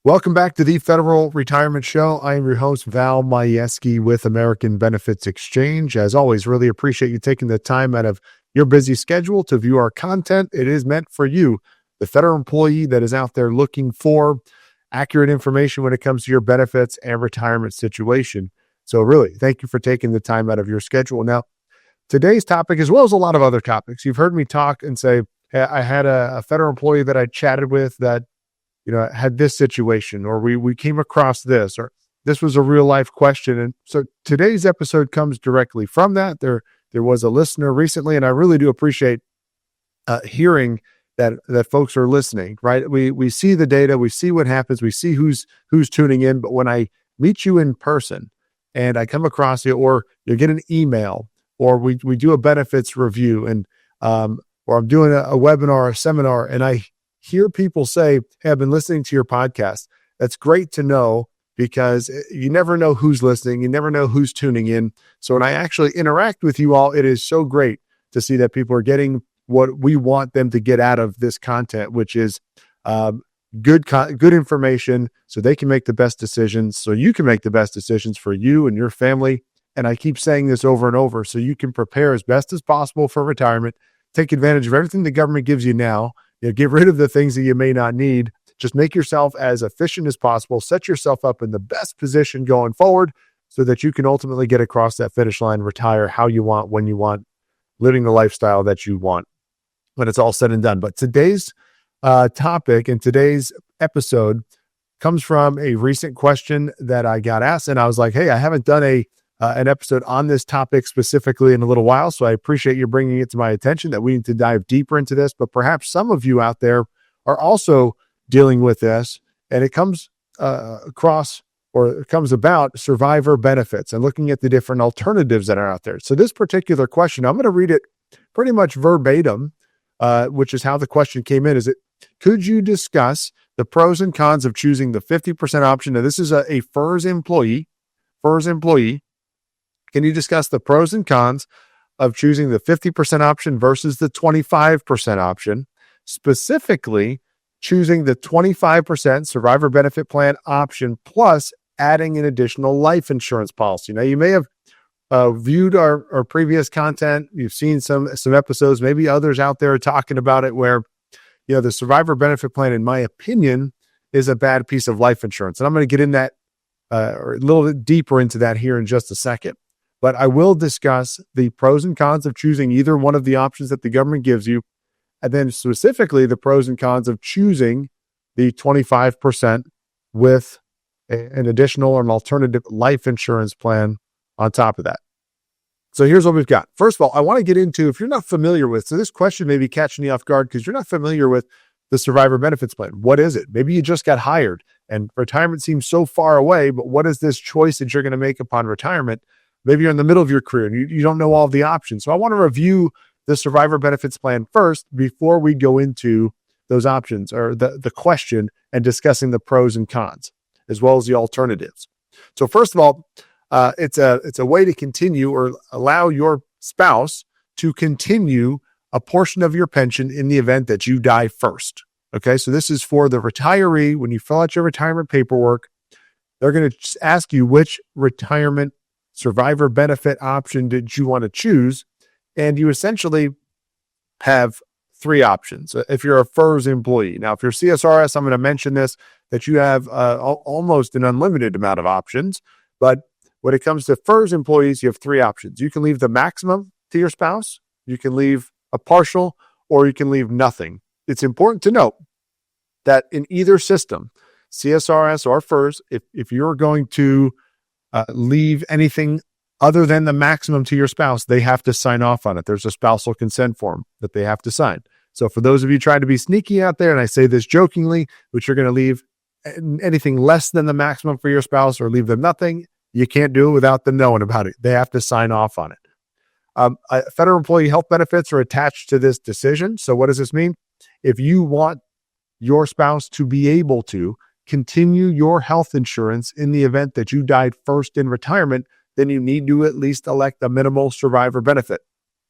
Welcome back to the Federal Retirement Show. I am your host, Val Majewski with American Benefits Exchange. As always, really appreciate you taking the time out of your busy schedule to view our content. It is meant for you, the federal employee that is out there looking for accurate information when it comes to your benefits and retirement situation. So really, thank you for taking the time out of your schedule. Now, today's topic, as well as a lot of other topics, you've heard me talk and say, hey, I had a federal employee that I chatted with that had this situation, or we came across this, or this was a real life question. And so today's episode comes directly from that. There was a listener recently, and I really do appreciate hearing that folks are listening, right? We see the data, we see what happens, we see who's tuning in. But when I meet you in person and I come across you, or you get an email, or we do a benefits review, and or I'm doing a webinar, a seminar, and I hear people say, hey, I've been listening to your podcast. That's great to know, because you never know who's listening. You never know who's tuning in. So when I actually interact with you all, it is so great to see that people are getting what we want them to get out of this content, which is good information, so they can make the best decisions, so you can make the best decisions for you and your family. And I keep saying this over and over, so you can prepare as best as possible for retirement, take advantage of everything the government gives you now. Get rid of the things that you may not need. Just make yourself as efficient as possible. Set yourself up in the best position going forward so that you can ultimately get across that finish line, retire how you want, when you want, living the lifestyle that you want when it's all said and done. But today's topic and today's episode comes from a recent question that I got asked. And I was like, hey, I haven't done an episode on this topic specifically in a little while. So I appreciate you bringing it to my attention that we need to dive deeper into this. But perhaps some of you out there are also dealing with this, and it comes it comes about survivor benefits and looking at the different alternatives that are out there. So this particular question, I'm going to read it pretty much verbatim, which is how the question came in. Could you discuss the pros and cons of choosing the 50% option? Now, this is a FERS employee. Can you discuss the pros and cons of choosing the 50% option versus the 25% option, specifically choosing the 25% survivor benefit plan option plus adding an additional life insurance policy? Now, you may have viewed our previous content. You've seen some episodes, maybe others out there talking about it, where the survivor benefit plan, in my opinion, is a bad piece of life insurance. And I'm going to get in that or a little bit deeper into that here in just a second. But I will discuss the pros and cons of choosing either one of the options that the government gives you, and then specifically the pros and cons of choosing the 25% with an additional or an alternative life insurance plan on top of that. So here's what we've got. First of all, I want to get into, if you're not familiar with, so this question may be catching you off guard because you're not familiar with the survivor benefits plan. What is it? Maybe you just got hired and retirement seems so far away, but what is this choice that you're going to make upon retirement? Maybe you're in the middle of your career and you don't know all of the options. So I want to review the survivor benefits plan first before we go into those options or the question and discussing the pros and cons, as well as the alternatives. So first of all, it's a way to continue or allow your spouse to continue a portion of your pension in the event that you die first. Okay, so this is for the retiree. When you fill out your retirement paperwork, they're going to ask you which retirement survivor benefit option did you want to choose, and you essentially have three options if you're a FERS employee. Now, if you're CSRS, I'm going to mention this, that you have almost an unlimited amount of options. But when it comes to FERS employees, you have three options. You can leave the maximum to your spouse, you can leave a partial, or you can leave nothing. It's important to note that in either system, CSRS or FERS, if you're going to leave anything other than the maximum to your spouse, they have to sign off on it. There's a spousal consent form that they have to sign. So for those of you trying to be sneaky out there, and I say this jokingly, which you're going to leave anything less than the maximum for your spouse or leave them nothing, you can't do it without them knowing about it. They have to sign off on it. Federal employee health benefits are attached to this decision. So what does this mean? If you want your spouse to be able to continue your health insurance in the event that you died first in retirement, then you need to at least elect a minimal survivor benefit.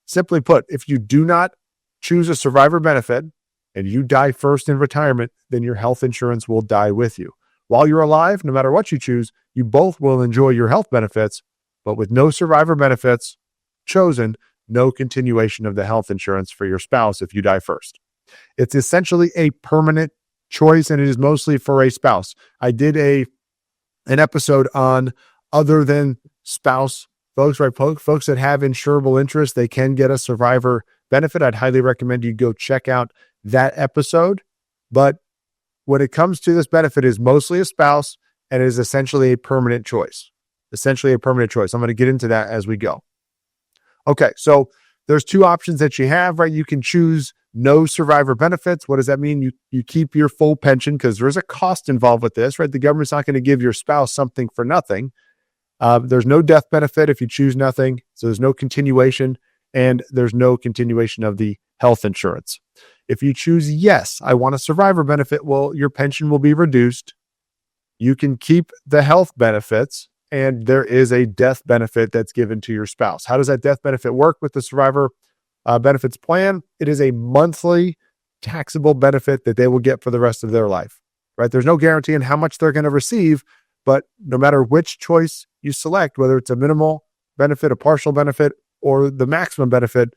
Simply put, if you do not choose a survivor benefit and you die first in retirement, then your health insurance will die with you. While you're alive, no matter what you choose, you both will enjoy your health benefits, but with no survivor benefits chosen, no continuation of the health insurance for your spouse if you die first. It's essentially a permanent choice, and it is mostly for a spouse. I did an episode on other than spouse folks, right? Folks that have insurable interest, they can get a survivor benefit. I'd highly recommend you go check out that episode. But when it comes to this benefit, is mostly a spouse and is essentially a permanent choice. Essentially a permanent choice. I'm going to get into that as we go. Okay, so there's two options that you have, right? You can choose no survivor benefits. What does that mean? You keep your full pension because there's a cost involved with this, right? The government's not going to give your spouse something for nothing. There's no death benefit if you choose nothing. So there's no continuation, and there's no continuation of the health insurance. If you choose yes, I want a survivor benefit, well, your pension will be reduced. You can keep the health benefits, and there is a death benefit that's given to your spouse. How does that death benefit work with the survivor benefits plan? It is a monthly taxable benefit that they will get for the rest of their life, right? There's no guarantee on how much they're going to receive, but no matter which choice you select, whether it's a minimal benefit, a partial benefit, or the maximum benefit,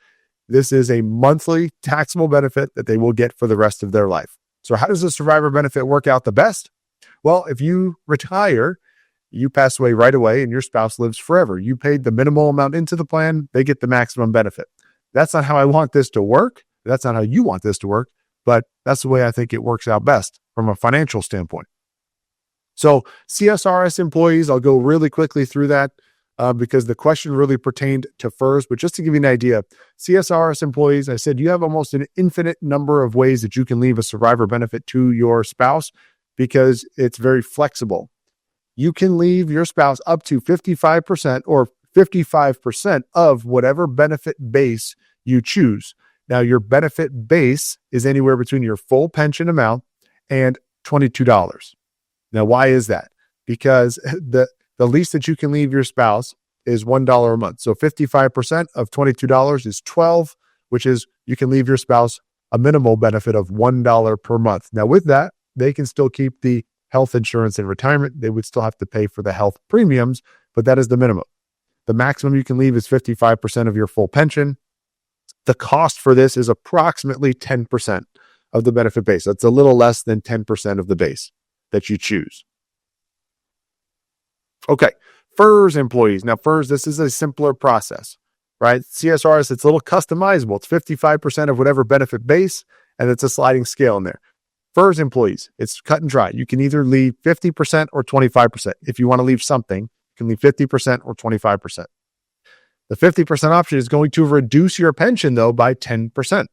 this is a monthly taxable benefit that they will get for the rest of their life. So how does the survivor benefit work out the best? Well, if you retire, you pass away right away and your spouse lives forever. You paid the minimal amount into the plan, they get the maximum benefit. That's not how I want this to work. That's not how you want this to work, but that's the way I think it works out best from a financial standpoint. So CSRS employees, I'll go really quickly through that because the question really pertained to FERS. But just to give you an idea, CSRS employees, I said you have almost an infinite number of ways that you can leave a survivor benefit to your spouse because it's very flexible. You can leave your spouse up to 55% or 55% of whatever benefit base you choose. Now, your benefit base is anywhere between your full pension amount and $22. Now, why is that? Because the least that you can leave your spouse is $1 a month. So 55% of $22 is $12, which is you can leave your spouse a minimal benefit of $1 per month. Now, with that, they can still keep the health insurance in retirement. They would still have to pay for the health premiums, but that is the minimum. The maximum you can leave is 55% of your full pension. The cost for this is approximately 10% of the benefit base. That's a little less than 10% of the base that you choose. Okay, FERS employees. Now, FERS, this is a simpler process, right? CSRS, it's a little customizable. It's 55% of whatever benefit base, and it's a sliding scale in there. FERS employees, it's cut and dry. You can either leave 50% or 25%. If you want to leave something, you can leave 50% or 25%. The 50% option is going to reduce your pension, though, by 10%.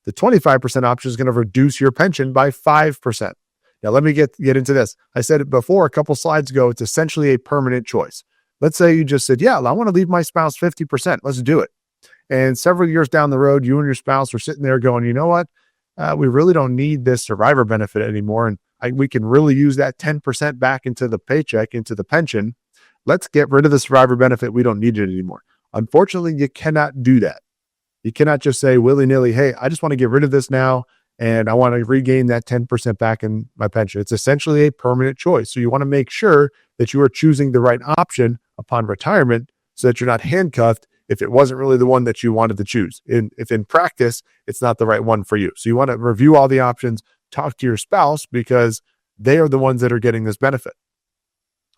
The 25% option is going to reduce your pension by 5%. Now, let me get into this. I said it before a couple slides ago. It's essentially a permanent choice. Let's say you just said, yeah, I want to leave my spouse 50%. Let's do it. And several years down the road, you and your spouse are sitting there going, you know what? We really don't need this survivor benefit anymore. And we can really use that 10% back into the paycheck, into the pension. Let's get rid of the survivor benefit. We don't need it anymore. Unfortunately, you cannot do that. You cannot just say willy-nilly, hey, I just want to get rid of this now, and I want to regain that 10% back in my pension. It's essentially a permanent choice. So you want to make sure that you are choosing the right option upon retirement so that you're not handcuffed if it wasn't really the one that you wanted to choose. If in practice, it's not the right one for you. So you want to review all the options, talk to your spouse because they are the ones that are getting this benefit.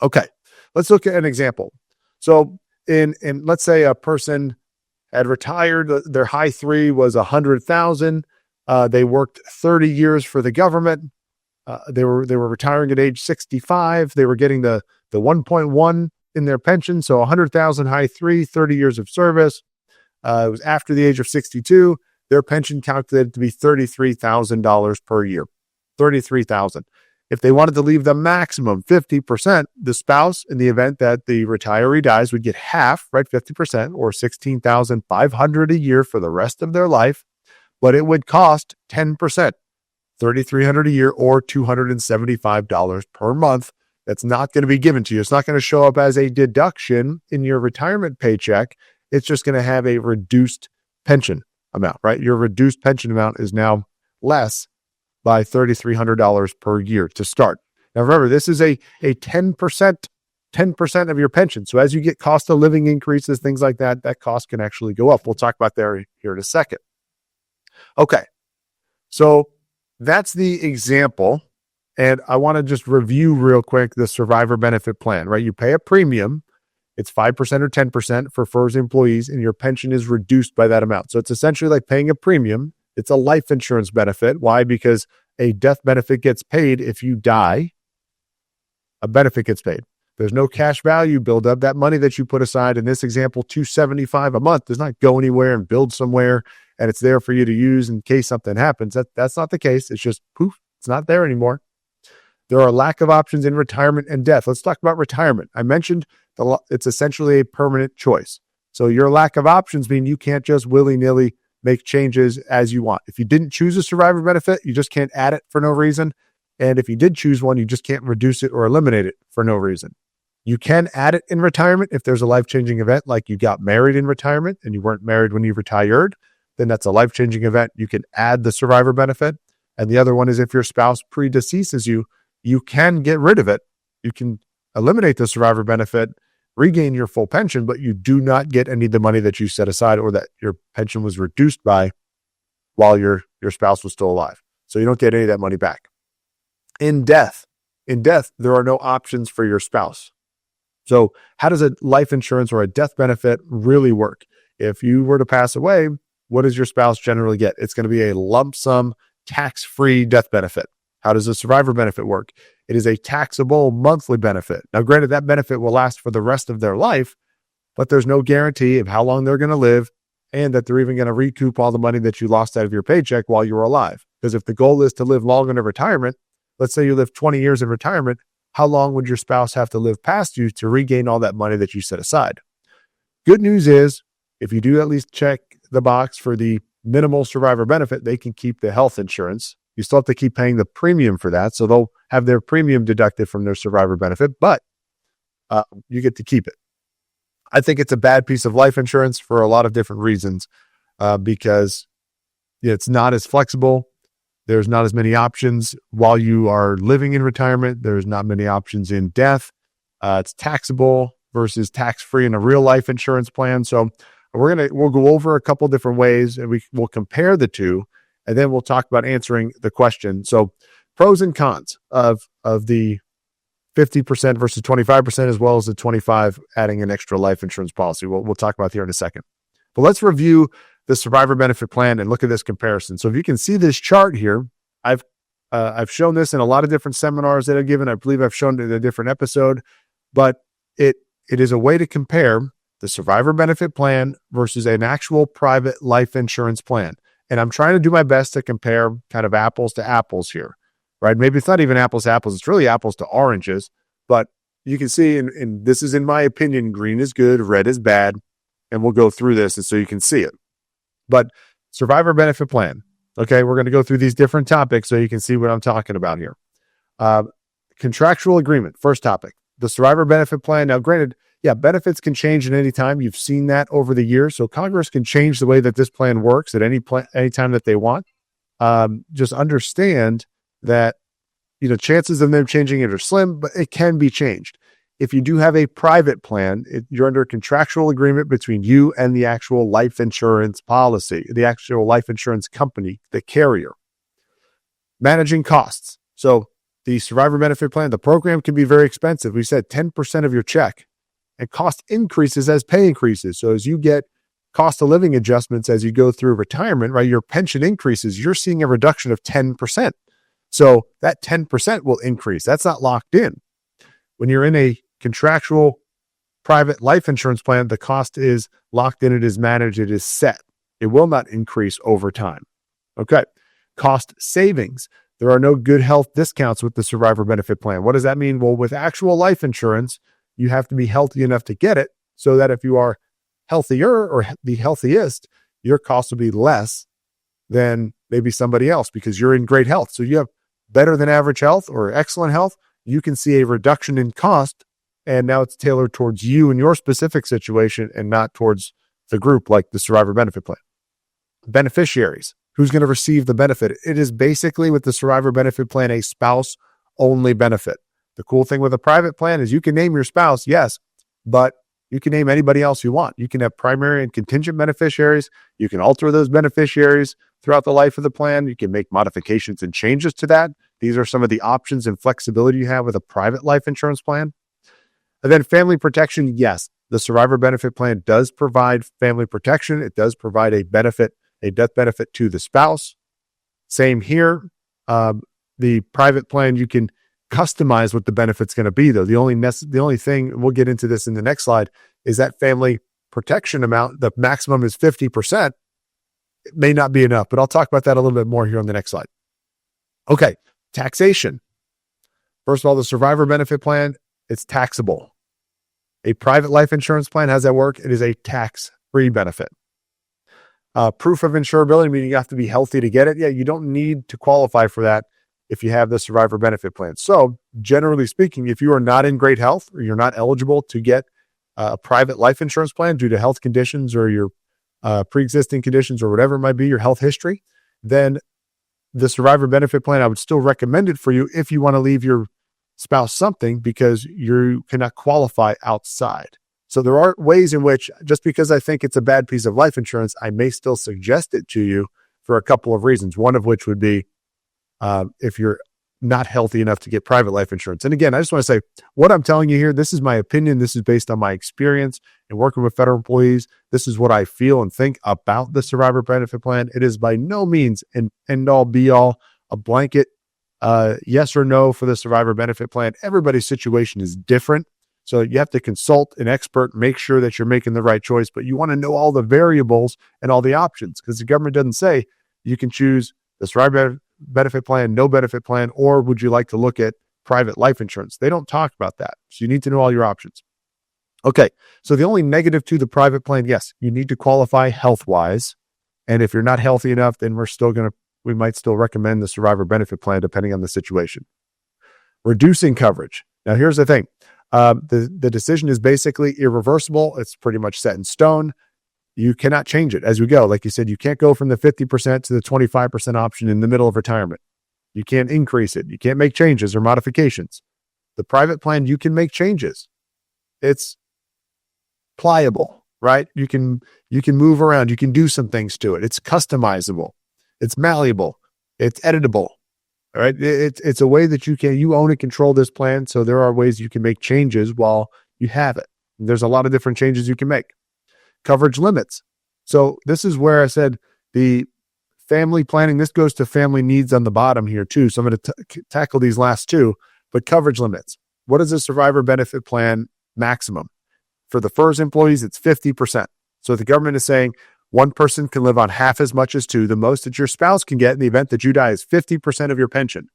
Okay, let's look at an example. So in let's say a person had retired, their high three was 100,000. They worked 30 years for the government. They were retiring at age 65. They were getting the 1.1 in their pension. So 100,000 high three, 30 years of service. It was after the age of 62. Their pension calculated to be $33,000 per year. $33,000. If they wanted to leave the maximum 50%, the spouse, in the event that the retiree dies, would get half, right? 50% or $16,500 a year for the rest of their life. But it would cost 10%, $3,300 a year or $275 per month. That's not going to be given to you. It's not going to show up as a deduction in your retirement paycheck. It's just going to have a reduced pension amount, right? Your reduced pension amount is now less by $3,300 per year to start. Now remember, this is a 10% of your pension. So as you get cost of living increases, things like that, that cost can actually go up. We'll talk about that here in a second. Okay, so that's the example. And I want to just review real quick the survivor benefit plan, right? You pay a premium. It's 5% or 10% for FERS employees, and your pension is reduced by that amount. So it's essentially like paying a premium. It's a life insurance benefit. Why? Because a death benefit gets paid if you die. A benefit gets paid. There's no cash value buildup. That money that you put aside in this example, $275 a month, does not go anywhere and build somewhere, and it's there for you to use in case something happens. That's not the case. It's just poof, it's not there anymore. There are a lack of options in retirement and death. Let's talk about retirement. I mentioned it's essentially a permanent choice. So your lack of options mean you can't just willy-nilly make changes as you want. If you didn't choose a survivor benefit, you just can't add it for no reason. And if you did choose one, you just can't reduce it or eliminate it for no reason. You can add it in retirement if there's a life-changing event, like you got married in retirement and you weren't married when you retired, then that's a life-changing event. You can add the survivor benefit. And the other one is if your spouse predeceases you, you can get rid of it. You can eliminate the survivor benefit, regain your full pension, but you do not get any of the money that you set aside or that your pension was reduced by while your spouse was still alive. So you don't get any of that money back. In death, there are no options for your spouse. So how does a life insurance or a death benefit really work? If you were to pass away, what does your spouse generally get? It's going to be a lump sum, tax-free death benefit. How does a survivor benefit work? It is a taxable monthly benefit. Now, granted, that benefit will last for the rest of their life, but there's no guarantee of how long they're going to live and that they're even going to recoup all the money that you lost out of your paycheck while you were alive. Because if the goal is to live long into retirement, let's say you live 20 years in retirement, how long would your spouse have to live past you to regain all that money that you set aside? Good news is, if you do at least check the box for the minimal survivor benefit, they can keep the health insurance. You still have to keep paying the premium for that. So they'll have their premium deducted from their survivor benefit, but you get to keep it. I think it's a bad piece of life insurance for a lot of different reasons because it's not as flexible. There's not as many options while you are living in retirement. There's not many options in death. It's taxable versus tax-free in a real life insurance plan. So we'll go over a couple different ways and we'll compare the two, and then we'll talk about answering the question. So pros and cons of the 50% versus 25%, as well as the 25 adding an extra life insurance policy. We'll talk about here in a second. But let's review the survivor benefit plan and look at this comparison. So if you can see this chart here, I've shown this in a lot of different seminars that I've given. I believe I've shown it in a different episode, but it is a way to compare the survivor benefit plan versus an actual private life insurance plan. And I'm trying to do my best to compare kind of apples to apples here, right? Maybe it's not even apples to apples. It's really apples to oranges, but you can see, and this is in my opinion, green is good, red is bad. And we'll go through this and so you can see it. But survivor benefit plan. Okay, we're going to go through these different topics so you can see what I'm talking about here. Contractual agreement, first topic. The survivor benefit plan. Now, granted, benefits can change at any time. You've seen that over the years. So Congress can change the way that this plan works at any time that they want. Just understand that chances of them changing it are slim, but it can be changed. If you do have a private plan, you're under a contractual agreement between you and the actual life insurance policy, the actual life insurance company, the carrier. Managing costs. So the survivor benefit plan, the program can be very expensive. We said 10% of your check, and cost increases as pay increases. So as you get cost of living adjustments as you go through retirement, right, your pension increases, you're seeing a reduction of 10%. So that 10% will increase. That's not locked in. When you're in a contractual private life insurance plan, the cost is locked in, it is managed, it is set. It will not increase over time. Okay. Cost savings. There are no good health discounts with the survivor benefit plan. What does that mean? Well, with actual life insurance, you have to be healthy enough to get it so that if you are healthier or the healthiest, your cost will be less than maybe somebody else because you're in great health. So you have better than average health or excellent health. You can see a reduction in cost, and now it's tailored towards you and your specific situation and not towards the group like the survivor benefit plan. Beneficiaries. Who's going to receive the benefit? It is basically with the survivor benefit plan, a spouse-only benefit. The cool thing with a private plan is you can name your spouse, yes, but you can name anybody else you want. You can have primary and contingent beneficiaries. You can alter those beneficiaries throughout the life of the plan. You can make modifications and changes to that. These are some of the options and flexibility you have with a private life insurance plan. And then family protection, yes, the survivor benefit plan does provide family protection. It does provide a benefit, a death benefit to the spouse. Same here. The private plan, you can customize what the benefit's going to be, though. The only thing, we'll get into this in the next slide, is that family protection amount, the maximum is 50%. It may not be enough, but I'll talk about that a little bit more here on the next slide. Okay, taxation. First of all, the survivor benefit plan, it's taxable. A private life insurance plan, how does that work? It is a tax-free benefit. Proof of insurability, meaning you have to be healthy to get it. Yeah, you don't need to qualify for that if you have the survivor benefit plan. So generally speaking, if you are not in great health or you're not eligible to get a private life insurance plan due to health conditions or your pre-existing conditions or whatever it might be, your health history, then the survivor benefit plan, I would still recommend it for you if you want to leave your spouse something, because you cannot qualify outside. So there are ways in which, just because I think it's a bad piece of life insurance, I may still suggest it to you for a couple of reasons. One of which would be if you're not healthy enough to get private life insurance. And again, I just want to say, what I'm telling you here, this is my opinion. This is based on my experience in working with federal employees. This is what I feel and think about the survivor benefit plan. It is by no means an end all be all, a blanket yes or no for the survivor benefit plan. Everybody's situation is different. So you have to consult an expert, make sure that you're making the right choice, but you want to know all the variables and all the options, because the government doesn't say you can choose the survivor benefit plan, no benefit plan, or would you like to look at private life insurance? They don't talk about that. So you need to know all your options. Okay. So the only negative to the private plan, yes, you need to qualify health-wise. And if you're not healthy enough, then we might still recommend the survivor benefit plan depending on the situation. Reducing coverage. Now here's the thing. The decision is basically irreversible. It's pretty much set in stone. You cannot change it as we go. Like you said, you can't go from the 50% to the 25% option in the middle of retirement. You can't increase it. You can't make changes or modifications. The private plan, you can make changes. It's pliable, right? You can move around. You can do some things to it. It's customizable. It's malleable. It's editable. All right. It's a way that you own and control this plan. So there are ways you can make changes while you have it. There's a lot of different changes you can make. Coverage limits. So this is where I said the family planning, this goes to family needs on the bottom here too. So I'm going to tackle these last two, but coverage limits. What is a survivor benefit plan maximum? For the FERS employees, it's 50%. So the government is saying one person can live on half as much as two. The most that your spouse can get in the event that you die is 50% of your pension.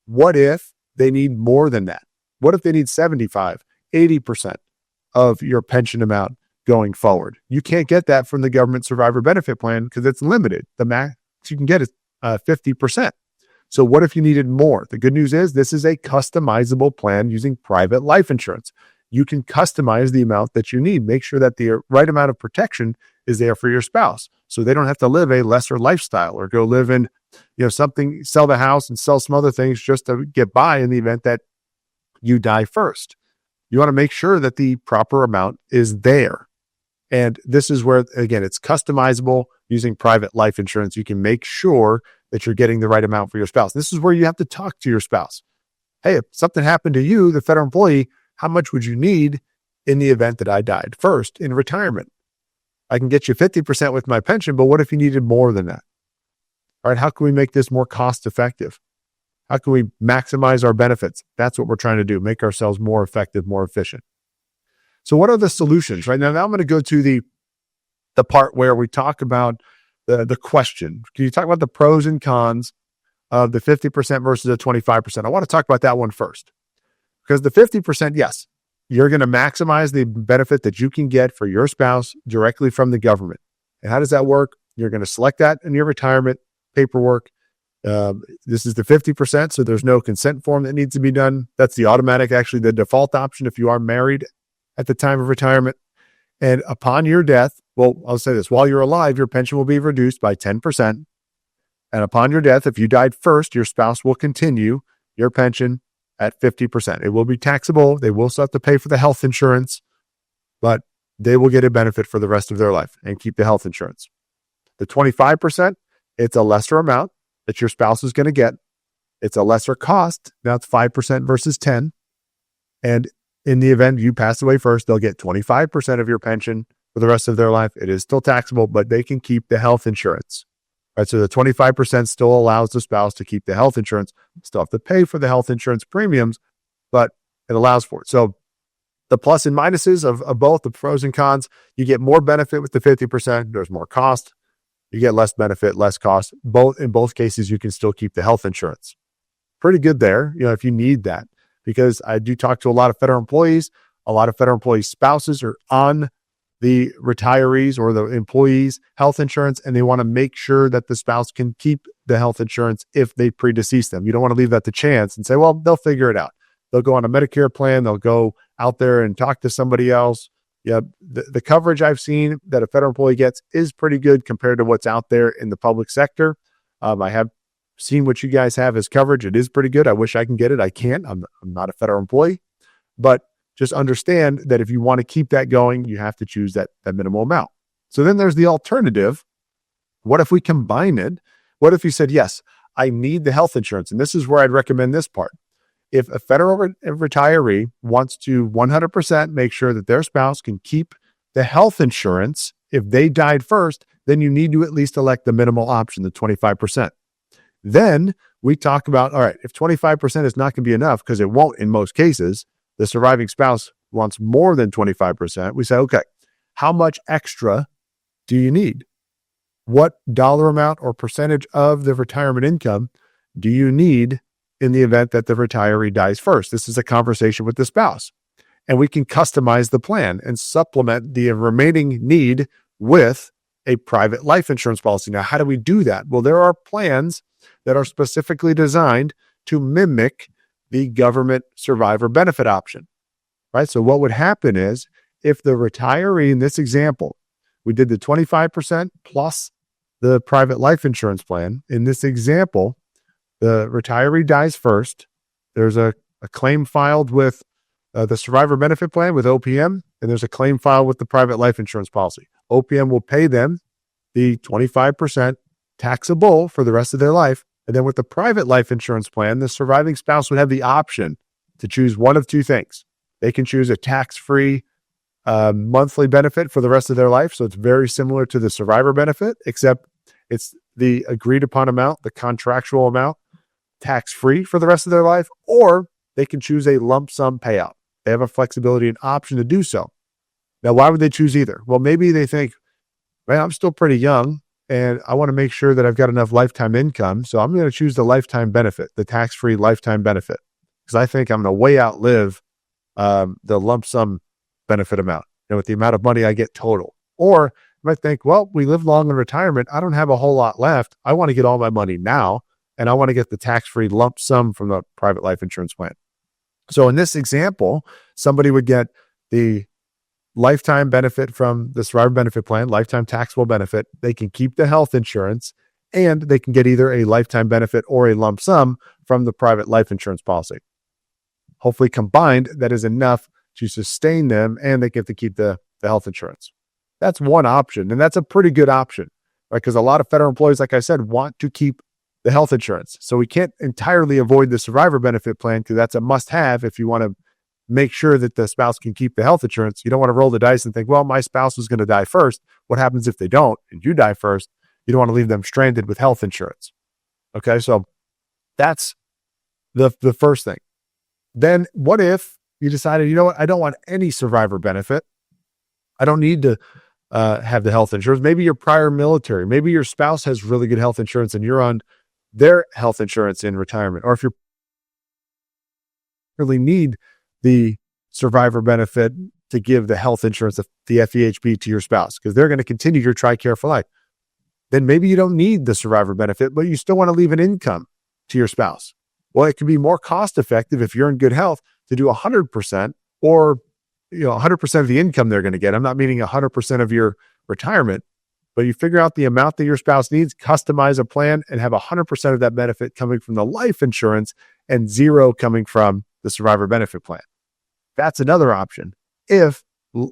What if they need more than that? What if they need 75, 80% of your pension amount going forward? You can't get that from the government survivor benefit plan because it's limited. The max you can get is 50%. So what if you needed more? The good news is this is a customizable plan using private life insurance. You can customize the amount that you need. Make sure that the right amount of protection is there for your spouse, so they don't have to live a lesser lifestyle or go live in, something, sell the house and sell some other things just to get by in the event that you die first. You want to make sure that the proper amount is there. And this is where, again, it's customizable using private life insurance. You can make sure that you're getting the right amount for your spouse. This is where you have to talk to your spouse. Hey, if something happened to you, the federal employee, how much would you need in the event that I died first in retirement? I can get you 50% with my pension, but what if you needed more than that? All right, how can we make this more cost effective? How can we maximize our benefits? That's what we're trying to do, make ourselves more effective, more efficient. So what are the solutions? Right now I'm going to go to the part where we talk about the question. Can you talk about the pros and cons of the 50% versus the 25%? I want to talk about that one first, because the 50%, yes, you're going to maximize the benefit that you can get for your spouse directly from the government. And how does that work? You're going to select that in your retirement paperwork. This is the 50%, so there's no consent form that needs to be done. That's the automatic, actually the default option if you are married at the time of retirement. And upon your death, well, I'll say this, while you're alive, your pension will be reduced by 10%. And upon your death, if you died first, your spouse will continue your pension at 50%. It will be taxable. They will still have to pay for the health insurance, but they will get a benefit for the rest of their life and keep the health insurance. The 25%, it's a lesser amount that your spouse is going to get. It's a lesser cost. Now it's 5% versus 10. And in the event you pass away first, they'll get 25% of your pension for the rest of their life. It is still taxable, but they can keep the health insurance. Right, so the 25% still allows the spouse to keep the health insurance. Still have to pay for the health insurance premiums, but it allows for it. So the plus and minuses of both, the pros and cons, you get more benefit with the 50%. There's more cost. You get less benefit, less cost. In both cases, you can still keep the health insurance. Pretty good there, if you need that, because I do talk to a lot of federal employees. A lot of federal employees' spouses are on the retirees or the employees' health insurance, and they want to make sure that the spouse can keep the health insurance if they predecease them. You don't want to leave that to chance and say, well, they'll figure it out. They'll go on a Medicare plan. They'll go out there and talk to somebody else. Yeah, the coverage I've seen that a federal employee gets is pretty good compared to what's out there in the public sector. I have seen what you guys have as coverage. It is pretty good. I wish I can get it. I can't. I'm not a federal employee, but just understand that if you want to keep that going, you have to choose that minimal amount. So then there's the alternative. What if we combine it? What if you said, yes, I need the health insurance? And this is where I'd recommend this part. If a federal retiree wants to 100% make sure that their spouse can keep the health insurance if they died first, then you need to at least elect the minimal option, the 25%. Then we talk about, all right, if 25% is not going to be enough, because it won't in most cases, the surviving spouse wants more than 25%. We say, okay, how much extra do you need? What dollar amount or percentage of the retirement income do you need in the event that the retiree dies first? This is a conversation with the spouse. And we can customize the plan and supplement the remaining need with a private life insurance policy. Now, how do we do that? Well, there are plans that are specifically designed to mimic the government survivor benefit option, right? So what would happen is if the retiree in this example, we did the 25% plus the private life insurance plan. In this example, the retiree dies first. There's a claim filed with the survivor benefit plan with OPM, and there's a claim filed with the private life insurance policy. OPM will pay them the 25% taxable for the rest of their life. And then with the private life insurance plan, the surviving spouse would have the option to choose one of two things. They can choose a tax-free monthly benefit for the rest of their life. So it's very similar to the survivor benefit, except it's the agreed upon amount, the contractual amount, tax-free for the rest of their life, or they can choose a lump sum payout. They have a flexibility and option to do so. Now, why would they choose either? Well, maybe they think, man, I'm still pretty young and I want to make sure that I've got enough lifetime income. So I'm going to choose the lifetime benefit, the tax-free lifetime benefit, because I think I'm going to way outlive the lump sum benefit amount, with the amount of money I get total. Or you might think, well, we live long in retirement. I don't have a whole lot left. I want to get all my money now, and I want to get the tax-free lump sum from the private life insurance plan. So in this example, somebody would get the lifetime benefit from the survivor benefit plan, lifetime taxable benefit. They can keep the health insurance, and they can get either a lifetime benefit or a lump sum from the private life insurance policy. Hopefully combined, that is enough to sustain them, and they get to keep the health insurance. That's one option, and that's a pretty good option, right? Because a lot of federal employees, like I said, want to keep the health insurance. So we can't entirely avoid the survivor benefit plan, because that's a must-have if you want to make sure that the spouse can keep the health insurance. You don't want to roll the dice and think, well, my spouse is going to die first. What happens if they don't and you die first? You don't want to leave them stranded with health insurance. Okay, so that's the first thing. Then what if you decided, you know what, I don't want any survivor benefit. I don't need to have the health insurance. Maybe you're prior military. Maybe your spouse has really good health insurance and you're on their health insurance in retirement. Or if you really need the survivor benefit to give the health insurance, the FEHB, to your spouse, because they're going to continue your TRICARE for life. Then maybe you don't need the survivor benefit, but you still want to leave an income to your spouse. Well, it can be more cost effective if you're in good health to do 100% or 100% of the income they're going to get. I'm not meaning 100% of your retirement, but you figure out the amount that your spouse needs, customize a plan, and have 100% of that benefit coming from the life insurance, and zero coming from the survivor benefit plan. That's another option if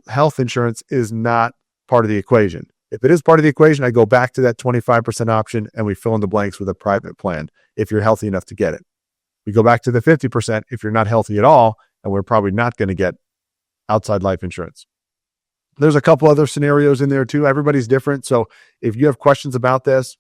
health insurance is not part of the equation. If it is part of the equation, I go back to that 25% option and we fill in the blanks with a private plan if you're healthy enough to get it. We go back to the 50% if you're not healthy at all, and we're probably not going to get outside life insurance. There's a couple other scenarios in there too. Everybody's different. So if you have questions about this,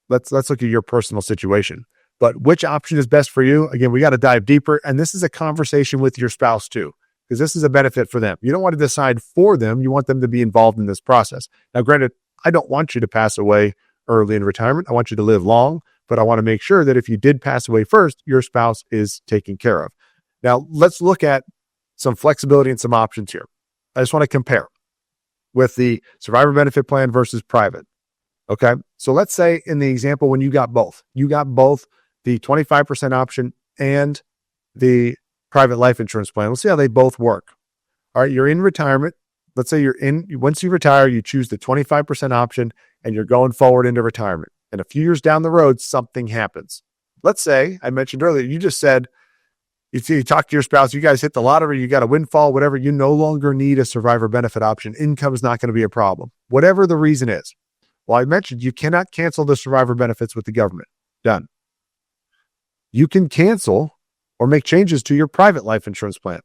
let's look at your personal situation. But which option is best for you? Again, we got to dive deeper. And this is a conversation with your spouse too, because this is a benefit for them. You don't want to decide for them. You want them to be involved in this process. Now, granted, I don't want you to pass away early in retirement. I want you to live long, but I want to make sure that if you did pass away first, your spouse is taken care of. Now, let's look at some flexibility and some options here. I just want to compare with the survivor benefit plan versus private. Okay. So let's say in the example when you got both the 25% option and the private life insurance plan. Let's see how they both work. All right. You're in retirement. Let's say once you retire, you choose the 25% option and you're going forward into retirement. And a few years down the road, something happens. Let's say, I mentioned earlier, you just said, you talk to your spouse, you guys hit the lottery, you got a windfall, whatever, you no longer need a survivor benefit option. Income is not going to be a problem, whatever the reason is. Well, I mentioned you cannot cancel the survivor benefits with the government. Done. You can cancel or make changes to your private life insurance plan.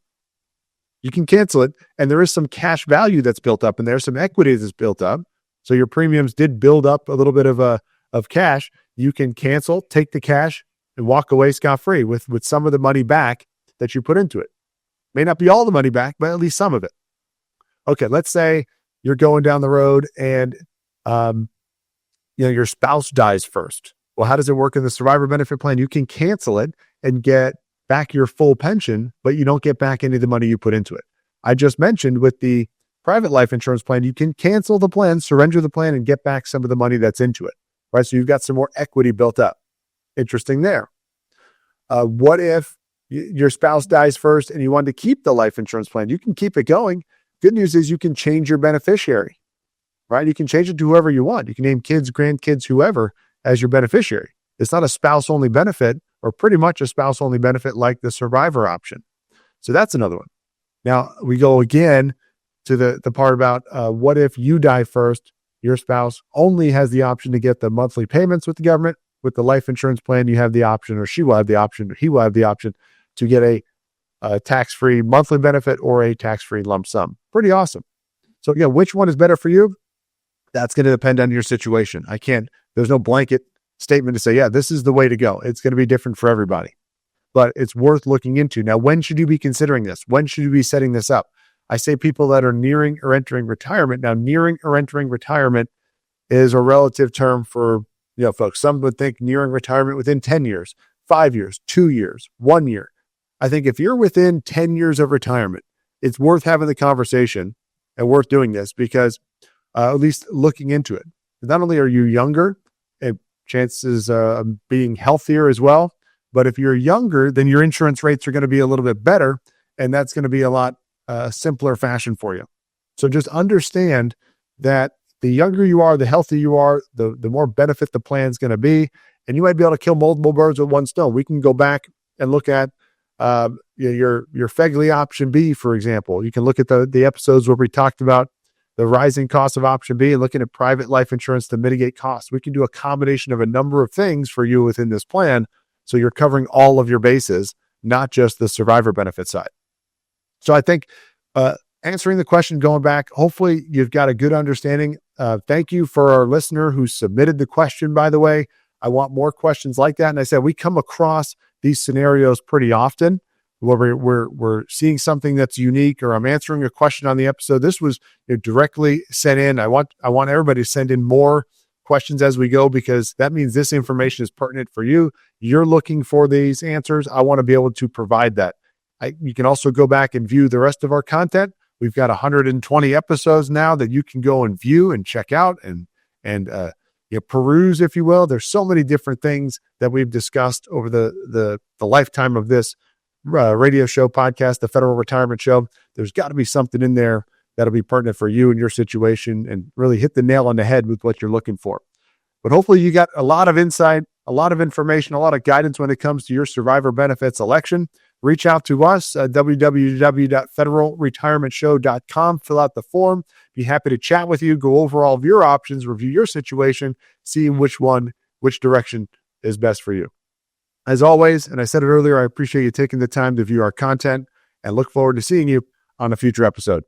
You can cancel it, and there is some cash value that's built up, and there's some equity that's built up. So your premiums did build up a little bit of cash. You can cancel, take the cash, and walk away scot-free with some of the money back that you put into it. May not be all the money back, but at least some of it. Okay, let's say you're going down the road and your spouse dies first. Well, how does it work in the survivor benefit plan? You can cancel it and get back your full pension, but you don't get back any of the money you put into it. I just mentioned with the private life insurance plan, you can cancel the plan, surrender the plan, and get back some of the money that's into it. Right? So you've got some more equity built up. Interesting there. What if your spouse dies first and you want to keep the life insurance plan? You can keep it going. Good news is you can change your beneficiary, right? You can change it to whoever you want. You can name kids, grandkids, whoever as your beneficiary. It's not a spouse-only benefit, or pretty much a spouse-only benefit like the survivor option. So that's another one. Now we go again to the part about what if you die first? Your spouse only has the option to get the monthly payments with the government. With the life insurance plan, you have the option, or she will have the option, or he will have the option to get a tax-free monthly benefit or a tax-free lump sum. Pretty awesome. So yeah, which one is better for you? That's going to depend on your situation. There's no blanket statement to say, yeah, this is the way to go. It's going to be different for everybody, but it's worth looking into. Now, when should you be considering this? When should you be setting this up? I say people that are nearing or entering retirement. Now, nearing or entering retirement is a relative term for, folks. Some would think nearing retirement within 10 years, 5 years, 2 years, 1 year. I think if you're within 10 years of retirement, it's worth having the conversation and worth doing this because at least looking into it. Not only are you younger, and chances of being healthier as well, but if you're younger, then your insurance rates are going to be a little bit better, and that's going to be a lot simpler fashion for you. So just understand that the younger you are, the healthier you are, the more benefit the plan is going to be, and you might be able to kill multiple birds with one stone. We can go back and look at your FEGLI option B, for example. You can look at the episodes where we talked about the rising cost of option B and looking at private life insurance to mitigate costs. We can do a combination of a number of things for you within this plan, so you're covering all of your bases, not just the survivor benefit side. So I think answering the question, going back, hopefully you've got a good understanding. Thank you for our listener who submitted the question, by the way. I want more questions like that. And I said, we come across these scenarios pretty often where we're seeing something that's unique, or I'm answering a question on the episode. This was directly sent in. I want everybody to send in more questions as we go, because that means this information is pertinent for you. You're looking for these answers. I want to be able to provide that. You can also go back and view the rest of our content. We've got 120 episodes now that you can go and view and check out and peruse, if you will. There's so many different things that we've discussed over the lifetime of this radio show podcast, the Federal Retirement Show. There's got to be something in there that'll be pertinent for you and your situation and really hit the nail on the head with what you're looking for. But hopefully you got a lot of insight, a lot of information, a lot of guidance when it comes to your survivor benefits election. Reach out to us at www.federalretirementshow.com. Fill out the form. Be happy to chat with you, go over all of your options, review your situation, see which direction is best for you. As always, and I said it earlier, I appreciate you taking the time to view our content and look forward to seeing you on a future episode.